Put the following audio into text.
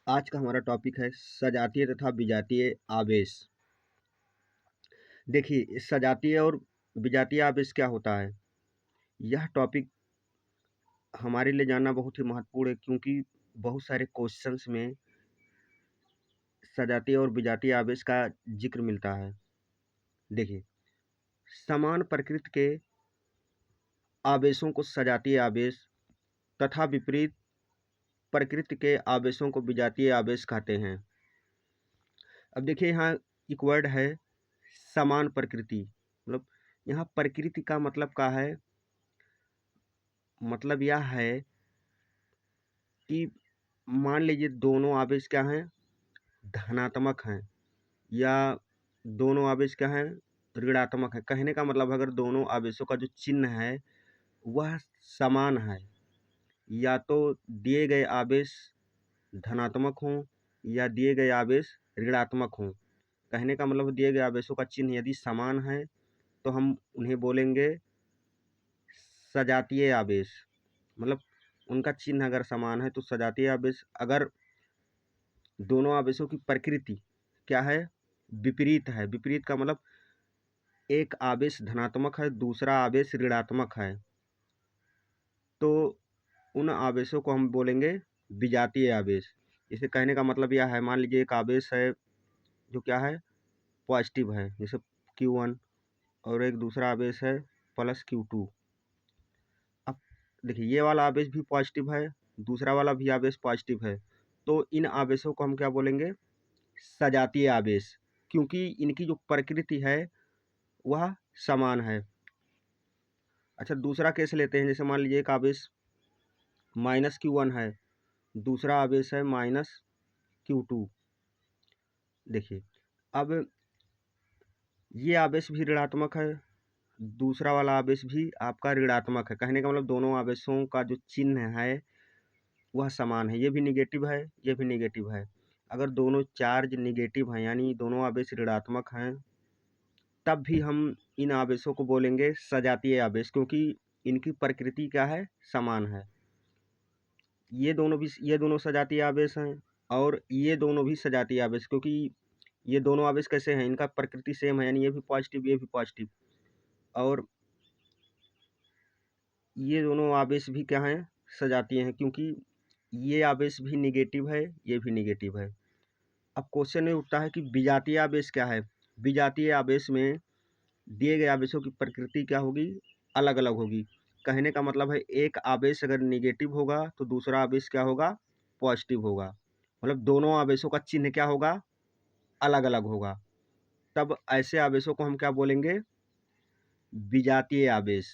आज का हमारा टॉपिक है सजातीय तथा विजातीय आवेश। देखिए, सजातीय और विजातीय आवेश क्या होता है? यह टॉपिक हमारे लिए जानना बहुत ही महत्वपूर्ण है, क्योंकि बहुत सारे क्वेश्चंस में सजातीय और विजातीय आवेश का जिक्र मिलता है। देखिए, समान प्रकृति के आवेशों को सजातीय आवेश तथा विपरीत प्रकृति के आवेशों को विजातीय आवेश कहते हैं। अब देखिए, यहाँ एक वर्ड है समान प्रकृति। मतलब यहाँ प्रकृति का मतलब क्या है? मतलब यह है कि मान लीजिए दोनों आवेश क्या हैं? धनात्मक हैं, या दोनों आवेश क्या हैं? ऋणात्मक है। कहने का मतलब अगर दोनों आवेशों का जो चिन्ह है वह समान है, या तो दिए गए आवेश धनात्मक हों या दिए गए आवेश ऋणात्मक हों। कहने का मतलब दिए गए आवेशों का चिन्ह यदि समान है तो हम उन्हें बोलेंगे सजातीय आवेश। मतलब उनका चिन्ह अगर समान है तो सजातीय आवेश। अगर दोनों आवेशों की प्रकृति क्या है? विपरीत है। विपरीत का मतलब एक आवेश धनात्मक है, दूसरा आवेश ऋणात्मक है, तो उन आवेशों को हम बोलेंगे विजातीय आवेश। इसे कहने का मतलब यह है, मान लीजिए एक आवेश है जो क्या है? पॉजिटिव है, जैसे Q1, और एक दूसरा आवेश है +Q2। अब देखिए, ये वाला आवेश भी पॉजिटिव है, दूसरा वाला भी आवेश पॉजिटिव है, तो इन आवेशों को हम क्या बोलेंगे? सजातीय आवेश, क्योंकि इनकी जो प्रकृति है वह समान है। अच्छा, दूसरा केस लेते हैं। जैसे मान लीजिए एक आवेश -Q1 है, दूसरा आवेश है -Q2। देखिए, अब ये आवेश भी ऋणात्मक है, दूसरा वाला आवेश भी आपका ऋणात्मक है। कहने का मतलब दोनों आवेशों का जो चिन्ह है वह समान है। ये भी निगेटिव है, ये भी निगेटिव है। अगर दोनों चार्ज निगेटिव हैं, यानी दोनों आवेश ऋणात्मक हैं, तब भी हम इन आवेशों को बोलेंगे सजातीय आवेश, क्योंकि इनकी प्रकृति क्या है? समान है। ये दोनों सजातीय आवेश हैं, और ये दोनों भी सजातीय आवेश, क्योंकि ये दोनों आवेश कैसे हैं? इनका प्रकृति सेम है, यानी ये भी पॉजिटिव, ये भी पॉजिटिव, और ये दोनों आवेश भी क्या हैं? सजातीय हैं, क्योंकि ये आवेश भी निगेटिव है, ये भी निगेटिव है। अब क्वेश्चन में उठता है कि विजातीय आवेश क्या है? विजातीय आवेश में दिए गए आवेशों की प्रकृति क्या होगी? अलग अलग होगी। कहने का मतलब है एक आवेश अगर निगेटिव होगा तो दूसरा आवेश क्या होगा? पॉजिटिव होगा। मतलब दोनों आवेशों का चिन्ह क्या होगा? अलग अलग होगा। तब ऐसे आवेशों को हम क्या बोलेंगे? विजातीय आवेश।